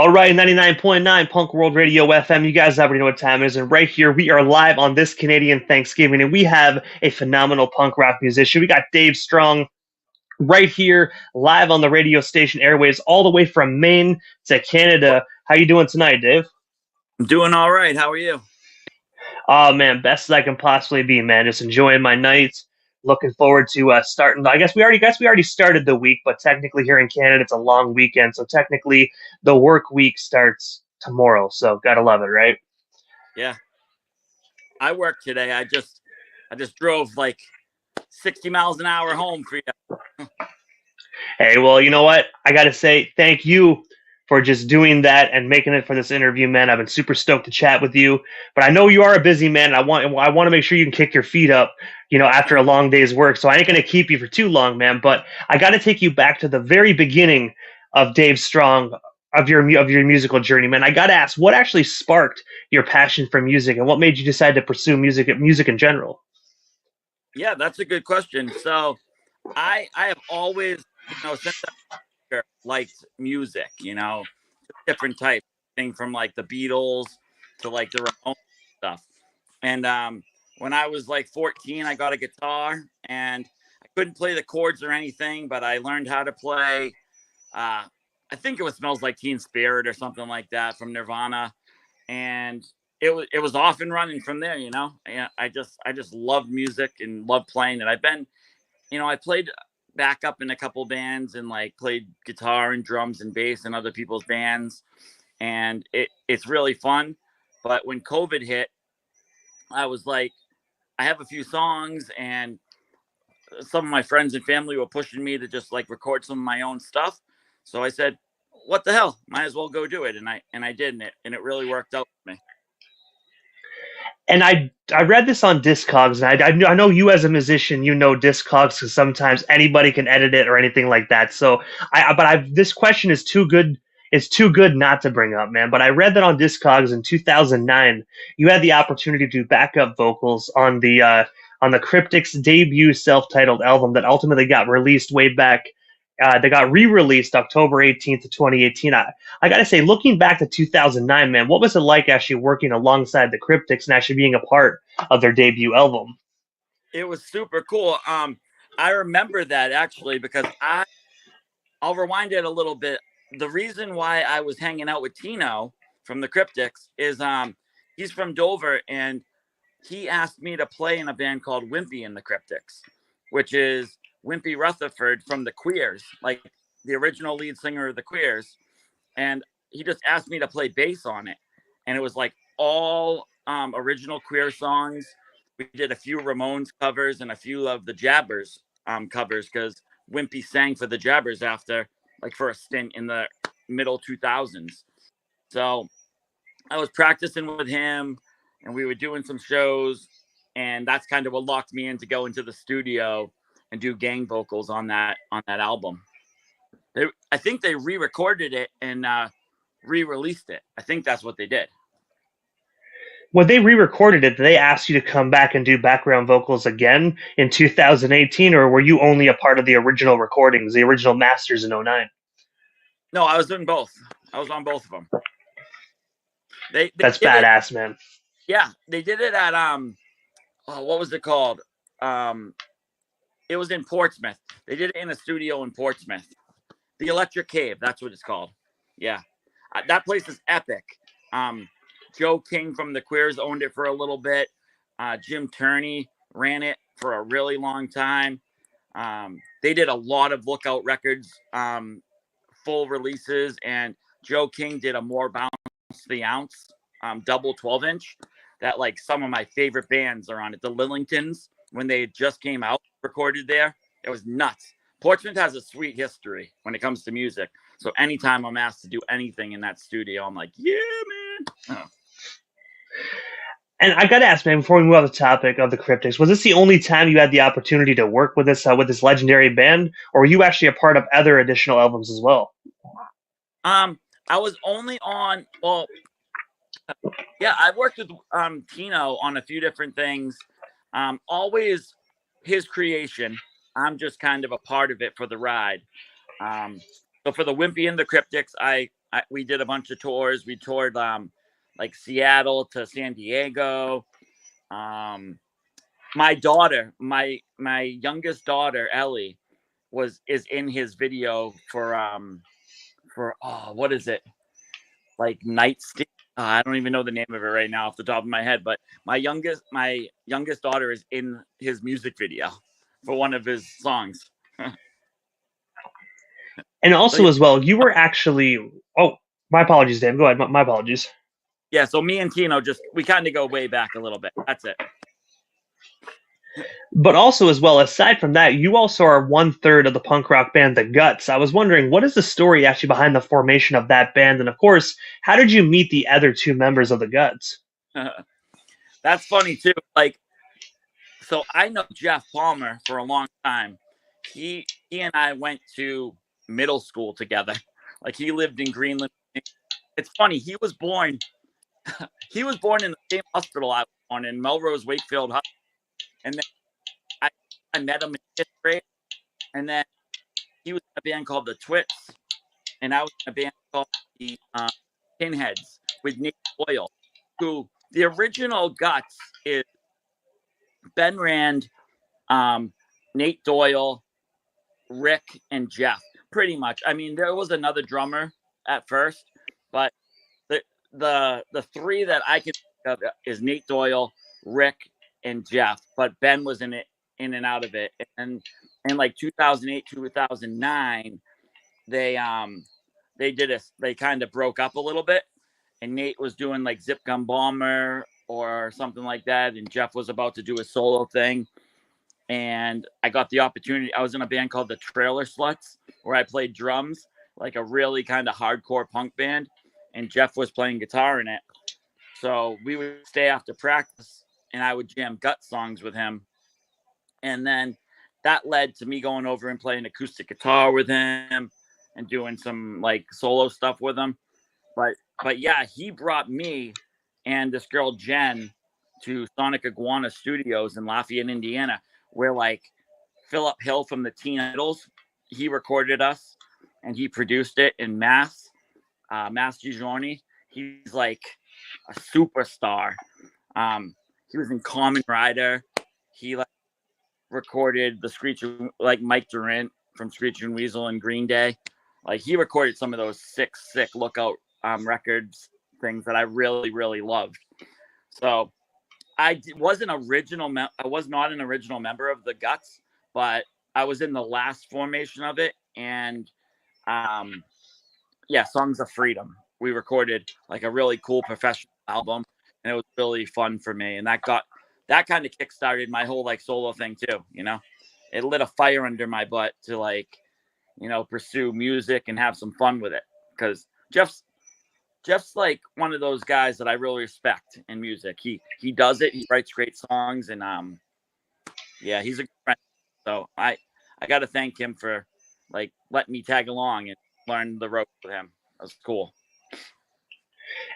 All right, 99.9 Punk World Radio FM. You guys already know what time it is. And right here, we are live on this Canadian Thanksgiving. And we have a phenomenal punk rock musician. We got Dave Strong right here, live on the radio station airwaves, all the way from Maine to Canada. How you doing tonight, Dave? I'm doing all right. How are you? Oh, man, best as I can possibly be, man. Just enjoying my night. Looking forward to starting. I guess we already started the week, but technically here in Canada, it's a long weekend. So technically, the work week starts tomorrow. So gotta love it, right? Yeah. I worked today. I just drove like 60 miles an hour home for you. Hey, well, you know what? I got to say thank you for just doing that and making it for this interview, man. I've been super stoked to chat with you, but I know you are a busy man. I want to make sure you can kick your feet up, after a long day's work. So I ain't gonna keep you for too long, man. But I got to take you back to the very beginning of Dave Strong of your musical journey, man. I got to ask, what actually sparked your passion for music, and what made you decide to pursue music in general? Yeah, that's a good question. So I have always, since I was liked music, different types, thing from like the Beatles to like the Ramones stuff. And when I was like 14, I got a guitar and I couldn't play the chords or anything, but I learned how to play. I think it was "Smells Like Teen Spirit" or something like that from Nirvana, and it was off and running from there. And I just loved music and loved playing it. I played back up in a couple bands and like played guitar and drums and bass in other people's bands, and it's really fun. But when COVID hit, I was like, I have a few songs, and some of my friends and family were pushing me to just like record some of my own stuff. So I said, "What the hell? Might as well go do it." And I did, and it really worked out for me. And I read this on Discogs, and I know you as a musician, Discogs because sometimes anybody can edit it or anything like that. So this question is too good. It's too good not to bring up, man. But I read that on Discogs in 2009, you had the opportunity to do backup vocals on the Cryptics' debut self-titled album that ultimately got released way back. They got re-released October 18th of 2018. I gotta say, looking back to 2009, man, what was it like actually working alongside the Cryptics and actually being a part of their debut album? It was super cool. I remember that actually because I'll rewind it a little bit. The reason why I was hanging out with Tino from the Cryptics is he's from Dover, and he asked me to play in a band called Wimpy and the Cryptics, which is Wimpy Rutherford from the Queers, like the original lead singer of the Queers. And he just asked me to play bass on it. And it was like all original Queer songs. We did a few Ramones covers and a few of the Jabbers covers because Wimpy sang for the Jabbers for a stint in the middle 2000s. So I was practicing with him, and we were doing some shows, and that's kind of what locked me in to go into the studio and do gang vocals on that album. I think they re-recorded it and re-released it. I think that's what they did. When they re-recorded it, did they ask you to come back and do background vocals again in 2018, or were you only a part of the original recordings, the original masters in '09? No, I was doing both. I was on both of them. They That's did it. badass, man. Yeah, they did it at what was it called? It was in Portsmouth. They did it in a studio in Portsmouth. The Electric Cave, that's what it's called. Yeah. That place is epic. Joe King from the Queers owned it for a little bit. Jim Turney ran it for a really long time. They did a lot of Lookout Records full releases, and Joe King did a More Bounce the Ounce double 12-inch that like some of my favorite bands are on it. The Lillingtons, when they just came out, recorded there. It was nuts. Portsmouth has a sweet history when it comes to music. So anytime I'm asked to do anything in that studio, I'm like, yeah, man. Oh. And I gotta ask, man, before we move on the topic of the Cryptics, was this the only time you had the opportunity to work with this legendary band, or were you actually a part of other additional albums as well? I was only on. Well, yeah, I worked with Tino on a few different things. Always his creation. I'm just kind of a part of it for the ride. So for the Wimpy and the Cryptics, I we did a bunch of tours. We toured like Seattle to San Diego. Um, my daughter, my youngest daughter Ellie, is in his video for oh, what is it, like Nightstick? I don't even know the name of it right now off the top of my head, but my youngest daughter is in his music video for one of his songs. And So yeah, also, as well, you were actually. Oh, my apologies, Dave. Go ahead. My apologies. yeah. So me and Tino just we kind of go way back a little bit. That's it. But also, as well, aside from that, you also are one third of the punk rock band The Guts. I was wondering, what is the story actually behind the formation of that band? And of course, how did you meet the other two members of The Guts? That's funny too. Like, so I know Jeff Palmer for a long time. He and I went to middle school together. Like he lived in Greenland. It's funny. He was born. He was born in the same hospital I was born in, Melrose Wakefield Hospital. And then I I met him in fifth grade. And then he was in a band called the Twits, and I was in a band called the Pinheads with Nick Doyle, who the original Guts is Ben Rand, Nate Doyle, Rick, and Jeff. Pretty much. I mean, there was another drummer at first, but the the three that I can think of is Nate Doyle, Rick, and Jeff. But Ben was in and out of it. And in like 2008, 2009, they they kind of broke up a little bit, and Nate was doing like Zip Gun Bomber or something like that, and Jeff was about to do a solo thing. And I got the opportunity. I was in a band called the Trailer Sluts, where I played drums, like a really kind of hardcore punk band, and Jeff was playing guitar in it. So we would stay after practice, and I would jam Gut songs with him. And then that led to me going over and playing acoustic guitar with him and doing some like solo stuff with him. But yeah, he brought me and this girl Jen to Sonic Iguana Studios in Lafayette, Indiana, where like Philip Hill from the Teen Idols, he recorded us and he produced it in Mass Giorni. He's like a superstar. He was in Common Rider. He like recorded the Screeching, like Mike Durant from Screeching Weasel and Green Day. Like he recorded some of those sick Lookout records things that I really, really loved. So wasn't original. I was not an original member of the Guts, but I was in the last formation of it. And yeah, Songs of Freedom. We recorded like a really cool professional album, and it was really fun for me. And that kind of kickstarted my whole like solo thing too. You know, it lit a fire under my butt to like, you know, pursue music and have some fun with it. Because Jeff's like one of those guys that I really respect in music. He does it. He writes great songs, and yeah, he's a good friend. So I got to thank him for like letting me tag along and learn the ropes with him. That was cool.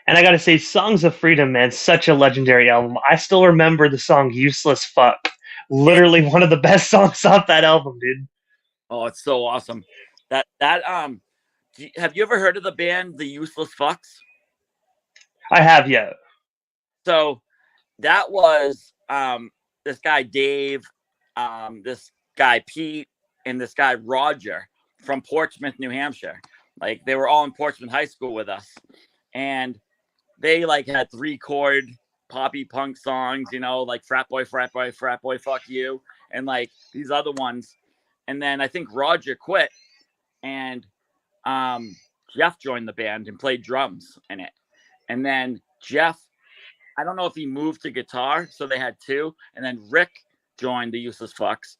And I gotta say, Songs of Freedom, man, such a legendary album. I still remember the song Useless Fuck. Yeah. Literally one of the best songs off that album, dude. Oh, it's so awesome. That have you ever heard of the band The Useless Fucks? I have, yeah. So that was this guy Dave, this guy Pete, and this guy Roger from Portsmouth, New Hampshire. Like they were all in Portsmouth High School with us, and they like had 3-chord poppy punk songs, you know, like Frat Boy, Frat Boy, Frat Boy, Fuck You, and like these other ones. And then I think Roger quit, and Jeff joined the band and played drums in it. And then Jeff, I don't know if he moved to guitar, so they had two. And then Rick joined the Useless Fucks.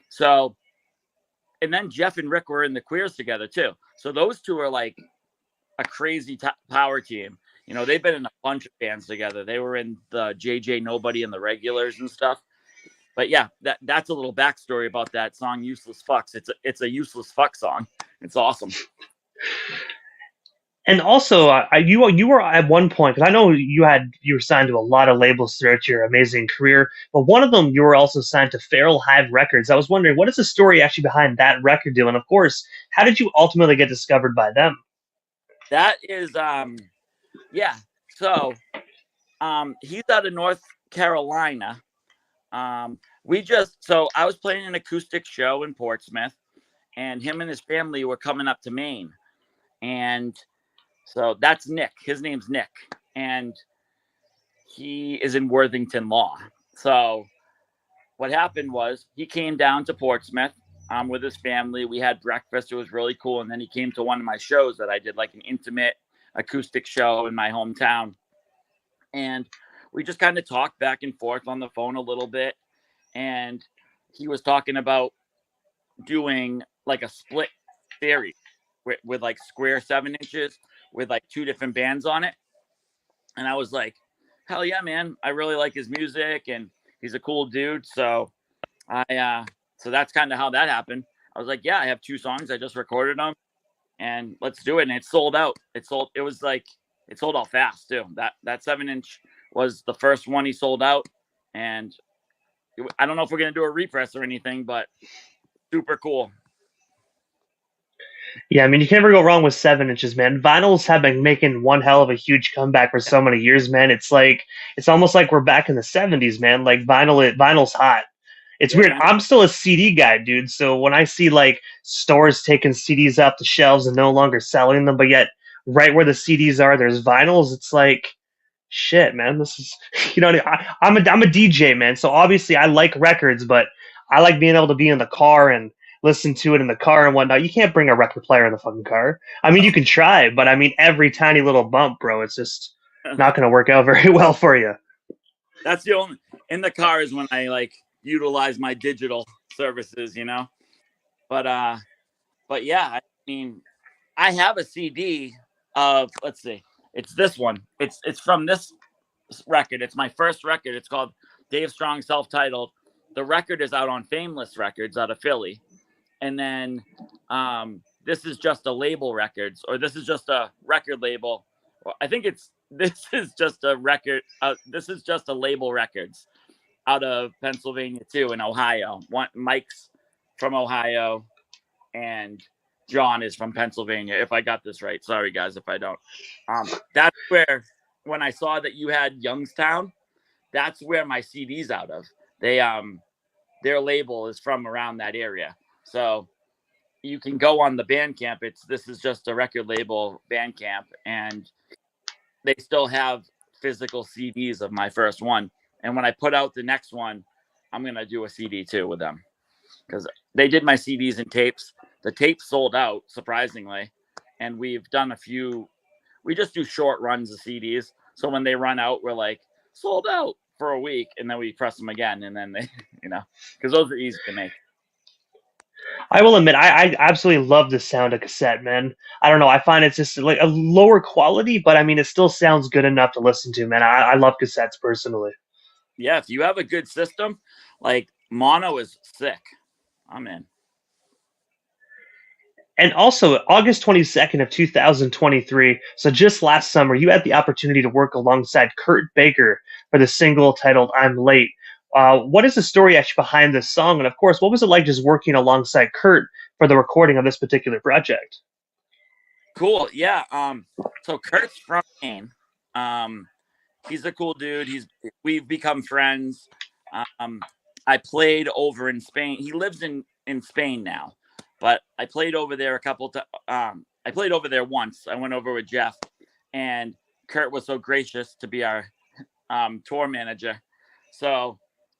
So, and then Jeff and Rick were in the Queers together too. So those two are like a crazy power team. You know, they've been in a bunch of bands together. They were in the JJ Nobody and the Regulars and stuff. But yeah, that's a little backstory about that song, Useless Fucks. It's a useless fuck song. It's awesome. And also, you were at one point, because I know you were signed to a lot of labels throughout your amazing career, but one of them you were also signed to Feral Hive Records. I was wondering, what is the story actually behind that record deal? And of course, how did you ultimately get discovered by them? That is yeah. So he's out of North Carolina. So I was playing an acoustic show in Portsmouth, and him and his family were coming up to Maine. And so that's Nick. His name's Nick. And he is in Worthington Law. So what happened was he came down to Portsmouth with his family. We had breakfast. It was really cool. And then he came to one of my shows that I did, like an intimate acoustic show in my hometown. And we just kind of talked back and forth on the phone a little bit. And he was talking about doing like a split series with like square 7 inches with like two different bands on it. And I was like, hell yeah, man. I really like his music and he's a cool dude. So so that's kind of how that happened. I was like, yeah, I have 2 songs. I just recorded them and let's do it. And it sold out. It sold out fast too. That 7 inch was the first one he sold out. And I don't know if we're going to do a repress or anything, but super cool. Yeah, I mean, you can never go wrong with 7 inches, man. Vinyls have been making one hell of a huge comeback for so many years, man. It's almost like we're back in the '70s, man. Like vinyl's hot. It's Yeah, weird. man. I'm still a CD guy, dude. So when I see like stores taking CDs off the shelves and no longer selling them, but yet right where the CDs are, there's vinyls. It's like, shit, man. This is, I'm a DJ, man. So obviously I like records, but I like being able to be in the car and listen to it in the car and whatnot. You can't bring a record player in the fucking car. I mean, you can try, but I mean, every tiny little bump, bro, it's just not going to work out very well for you. That's the only in the car is when I like utilize my digital services, But yeah, I mean, I have a CD of, let's see, it's this one. It's from this record. It's my first record. It's called Dave Strong Self-Titled. The record is out on Fameless Records out of Philly. And then this is just a label records, or this is just a record label. I think this is just a record. This is just a label records out of Pennsylvania too, in Ohio. Mike's from Ohio, and John is from Pennsylvania. If I got this right, sorry guys if I don't. That's where when I saw that you had Youngstown, that's where my CD's out of. Their label is from around that area, so you can go on the Bandcamp. This is just a record label Bandcamp, and they still have physical CDs of my first one. And when I put out the next one, I'm gonna do a CD too with them because they did my CDs and tapes. The tapes sold out surprisingly, and we've done a few. We just do short runs of CDs, so when they run out, we're like sold out for a week, and then we press them again, and then they, because those are easy to make. I will admit, I absolutely love the sound of cassette, man. I don't know. I find it's just like a lower quality, but I mean, it still sounds good enough to listen to, man. I love cassettes personally. Yeah, if you have a good system, like mono is sick. I'm in. And also, August 22nd of 2023, so just last summer, you had the opportunity to work alongside Kurt Baker for the single titled "I'm Late." What is the story actually behind this song? And of course, what was it like just working alongside Kurt for the recording of this particular project? Cool. Yeah. So Kurt's from Maine. He's a cool dude. We've become friends. Um, I played over in Spain. He lives in Spain now, but I played over there a couple times. I played over there once. I went over with Jeff, and Kurt was so gracious to be our tour manager. So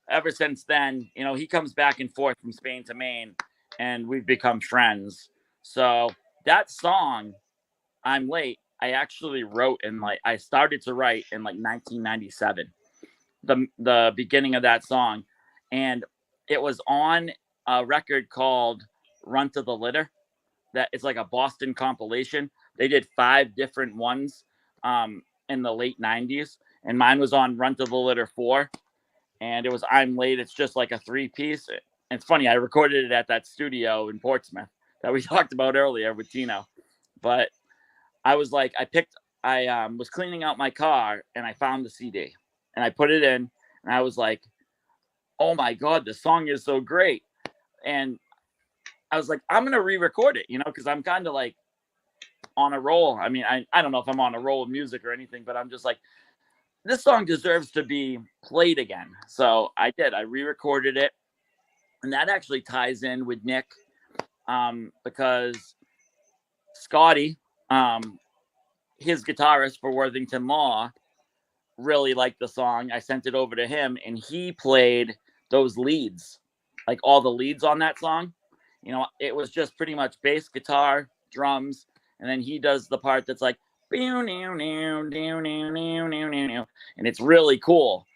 ever since then, he comes back and forth from Spain to Maine, and we've become friends. So that song, "I'm Late," I actually wrote I started to write in like 1997. The beginning of that song, and it was on a record called "Run to the Litter." That it's like a Boston compilation. They did 5 different ones in the late 90s, and mine was on "Run to the Litter 4," and it was "I'm Late." It's just like a 3-piece. It's funny, I recorded it at that studio in Portsmouth that we talked about earlier with Tino. But I was like, I was cleaning out my car and I found the CD and I put it in and I was like, oh my God, the song is so great. And I was like, I'm going to re-record it, because I'm kind of like on a roll. I mean, I don't know if I'm on a roll of music or anything, but I'm just like, this song deserves to be played again. So I did. I re-recorded it, and that actually ties in with Nick, because Scotty, his guitarist for Worthington Law, really liked the song. I sent it over to him, and he played those leads, like all the leads on that song. You know, it was just pretty much bass guitar, drums, and then he does the part that's like, and it's really cool.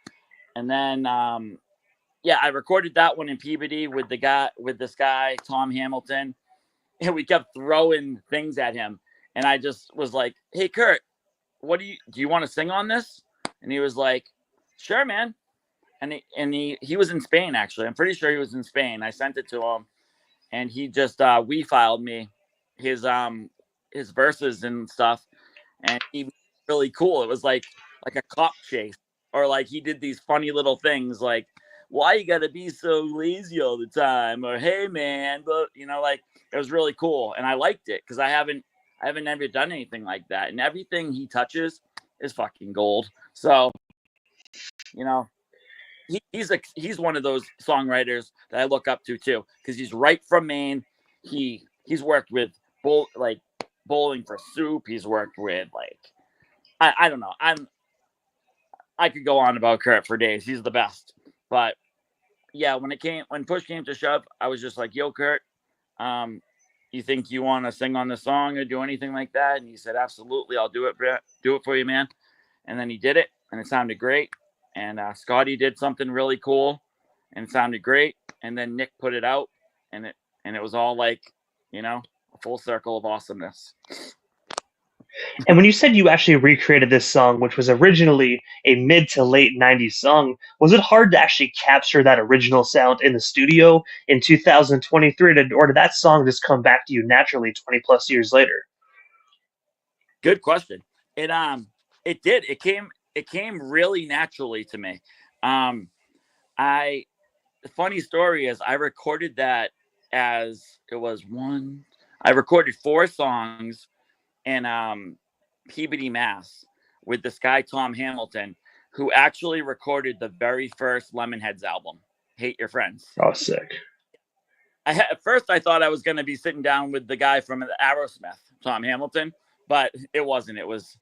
And then, yeah, I recorded that one in Peabody with this guy, Tom Hamilton, and we kept throwing things at him. And I just was like, "Hey, Kurt, do you want to sing on this?" And he was like, "Sure, man." And he was in Spain, actually. I'm pretty sure he was in Spain. I sent it to him, and he just we filed me his verses and stuff, and he really cool. It was like a cop chase, or like he did these funny little things like, "Why you gotta be so lazy all the time?" or "Hey man," but like, it was really cool, and I liked it because I haven't ever done anything like that, and everything he touches is fucking gold. So, you know, he's one of those songwriters that I look up to too, because he's right from Maine. He's worked with Bowling for Soup. He's worked with I don't know. I could go on about Kurt for days. He's the best. But yeah, when push came to shove, I was just like, "Yo, Kurt, you think you want to sing on the song or do anything like that?" And he said, "Absolutely, I'll do it for you, man." And then he did it, and it sounded great. And Scotty did something really cool, and it sounded great. And then Nick put it out, and it was all like, a full circle of awesomeness. And when you said you actually recreated this song, which was originally a mid to late 90s song, was it hard to actually capture that original sound in the studio in 2023, or did that song just come back to you naturally 20 plus years later? Good question. It did. It came really naturally to me. The funny story is I recorded that as it was one. I recorded 4 songs in Peabody, Mass, with this guy Tom Hamilton, who actually recorded the very first Lemonheads album, "Hate Your Friends." Oh, sick. At first I thought I was going to be sitting down with the guy from Aerosmith, Tom Hamilton, but it wasn't. It was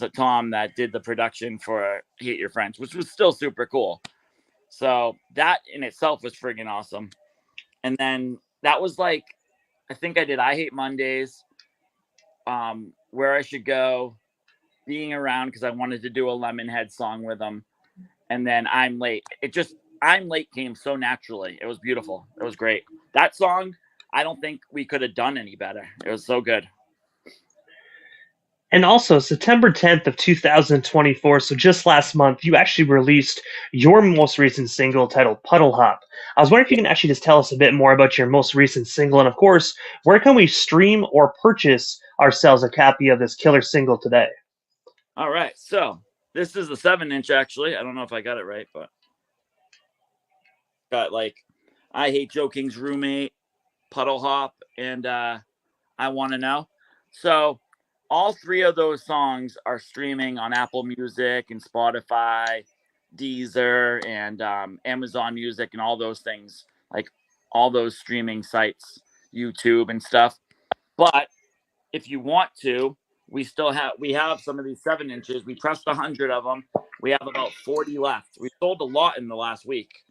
a Tom that did the production for "Hate Your Friends," which was still super cool. So that in itself was friggin' awesome. And then that was like, I think I did "I Hate Mondays," "Where I Should Go," "Being Around," because I wanted to do a Lemonhead song with them. And then "I'm Late." "I'm Late" came so naturally. It was beautiful. It was great. That song, I don't think we could have done any better. It was so good. And also, September 10th of 2024, so just last month, you actually released your most recent single titled Puddle Hop. I was wondering if you can actually just tell us a bit more about your most recent single, and of course, where can we stream or purchase ourselves a copy of this killer single today? All right. So this is the 7-inch, actually. I don't know if I got it right, but got like "I Hate Joe King's Roommate," "Puddle Hop," and "I Want to Know." So all 3 of those songs are streaming on Apple Music and Spotify, Deezer, and Amazon Music, and all those things, like all those streaming sites, YouTube and stuff. But if you want to, we have some of these 7-inches. We pressed 100 of them. We have about 40 left. We sold a lot in the last week.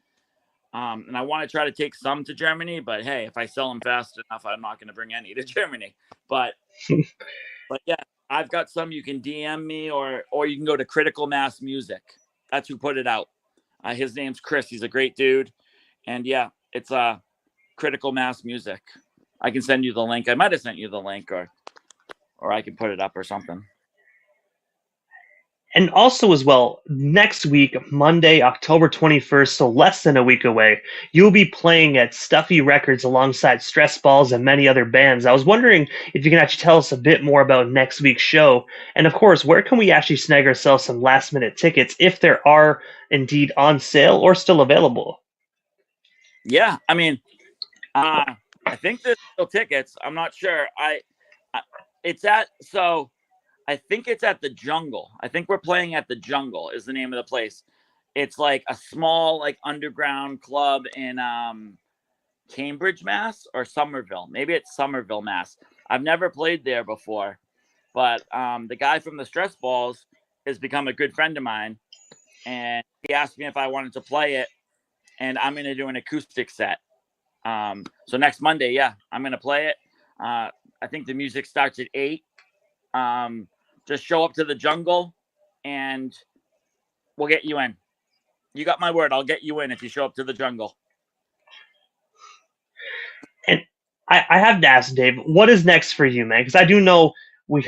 And I want to try to take some to Germany, but hey, if I sell them fast enough, I'm not going to bring any to Germany. But yeah, I've got some. You can DM me, or you can go to Critical Mass Music. That's who put it out. His name's Chris. He's a great dude. And yeah, it's Critical Mass Music. I can send you the link. I might have sent you the link, or I can put it up or something. And also, as well, next week, Monday, October 21st, so less than a week away, you'll be playing at Stuffy Records alongside Stress Balls and many other bands. I was wondering if you can actually tell us a bit more about next week's show. And of course, where can we actually snag ourselves some last minute tickets if there are indeed on sale or still available? Yeah, I mean, I think there's still tickets. I'm not sure. It's at so I think it's at the Jungle. I think we're playing at the Jungle is the name of the place. It's like a small like underground club in Cambridge, Mass, or Somerville. Maybe it's Somerville, Mass. I've never played there before, but the guy from the Stress Balls has become a good friend of mine, and he asked me if I wanted to play it, and I'm going to do an acoustic set. So next Monday, yeah, I'm going to play it. I think the music starts at 8. Just show up to the Jungle, and we'll get you in. You got my word. I'll get you in if you show up to the Jungle. And I have to ask Dave, what is next for you, man? Because I do know we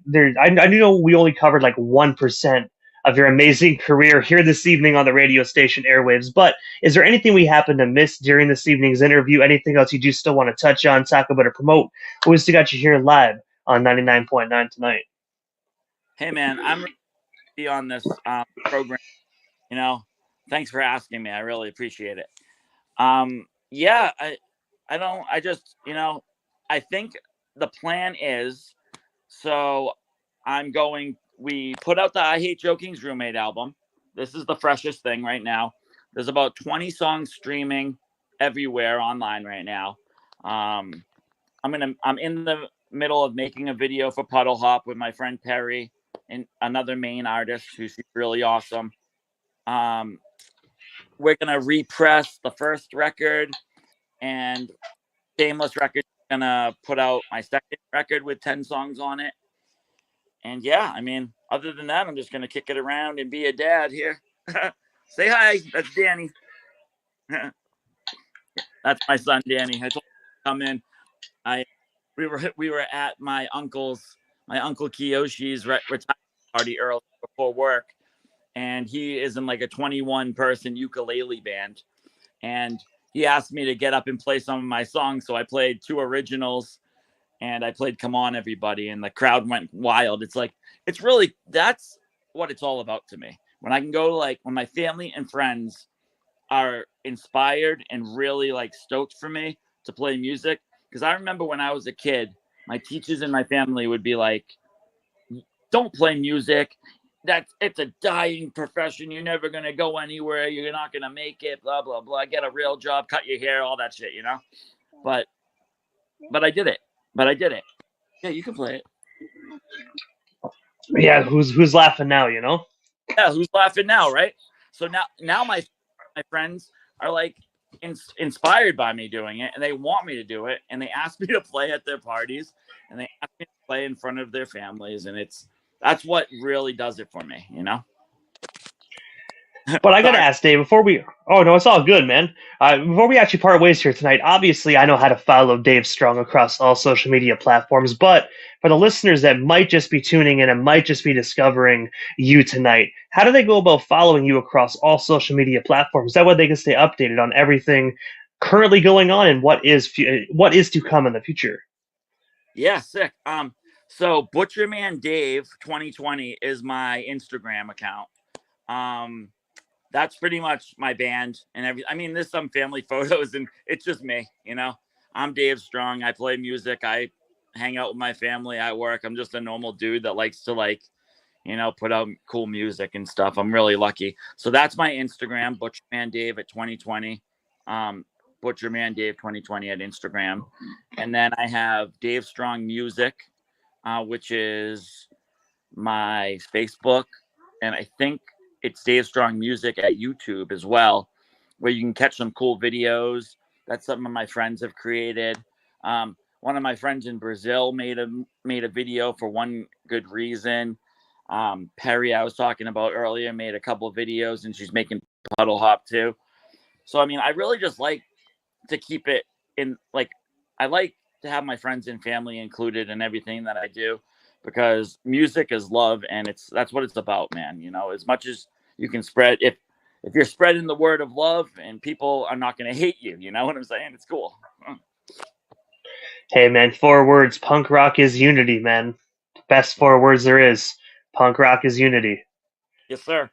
there. I do know we only covered like 1% of your amazing career here this evening on the radio station airwaves. But is there anything we happen to miss during this evening's interview? Anything else you do still want to touch on, talk about, or promote? We still got you here live on 99.9 tonight. Hey, man, I'm ready to be on this program. You know, thanks for asking me. I really appreciate it. Yeah, I don't. I just, I think the plan is so we put out the I Hate Joking's Roommate album. This is the freshest thing right now. There's about 20 songs streaming everywhere online right now. I'm in the middle of making a video for Puddle Hop with my friend Perry and another main artist who's really awesome. We're gonna repress the first record, and Shameless Records gonna put out my second record with 10 songs on it. And yeah, I mean, other than that, I'm just gonna kick it around and be a dad here. Say hi. That's Danny. That's my son, Danny. I told him to come in. We were at my uncle Kiyoshi's retirement party early before work, and he is in like a 21-person ukulele band, and he asked me to get up and play some of my songs, so I played 2 originals, and I played Come On Everybody, and the crowd went wild. It's really, that's what it's all about to me. When I can go, like, when my family and friends are inspired and really like stoked for me to play music. Because I remember when I was a kid, my teachers in my family would be like, don't play music. It's a dying profession. You're never going to go anywhere. You're not going to make it, blah, blah, blah. Get a real job, cut your hair, all that shit, But I did it. Yeah, you can play it. Yeah, who's laughing now, Yeah, who's laughing now, right? So now my friends are like inspired by me doing it, and they want me to do it, and they ask me to play at their parties, and they ask me to play in front of their families, and that's what really does it for me, But I gotta ask Dave before we. Oh no, it's all good, man. Before we actually part ways here tonight, obviously I know how to follow Dave Strong across all social media platforms. But for the listeners that might just be tuning in and might just be discovering you tonight, how do they go about following you across all social media platforms? That way they can stay updated on everything currently going on and what is to come in the future. Yeah, sick. So Butcherman Dave 2020 is my Instagram account. That's pretty much my band and everything. I mean, there's some family photos, and it's just me, I'm Dave Strong. I play music. I hang out with my family. I work. I'm just a normal dude that likes to put out cool music and stuff. I'm really lucky. So that's my Instagram, Butcherman Dave at 2020. Butcherman Dave 2020 at Instagram. And then I have Dave Strong Music, which is my Facebook. And I think it's Dave Strong Music at YouTube as well, where you can catch some cool videos that some of my friends have created. One of my friends in Brazil made a video for One Good Reason. Perry, I was talking about earlier, made a couple of videos, and she's making Puddle Hop too. So, I mean, I really just like to keep it in, like, I like to have my friends and family included in everything that I do, because music is love, and that's what it's about, man. As much as you can spread, if you're spreading the word of love, and people are not going to hate you, you know what I'm saying? It's cool. Hey man, 4 words: punk rock is unity, man. Best 4 words there is. Punk rock is unity. Yes, sir.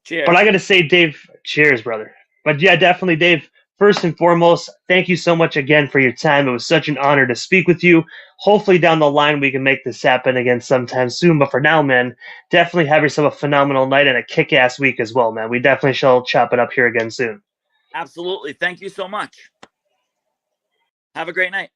Cheers. But I gotta say, Dave, cheers, brother. But yeah, definitely, Dave. first and foremost, thank you so much again for your time. It was such an honor to speak with you. Hopefully, down the line, we can make this happen again sometime soon. But for now, man, definitely have yourself a phenomenal night and a kick ass week as well, man. We definitely shall chop it up here again soon. Absolutely. Thank you so much. Have a great night.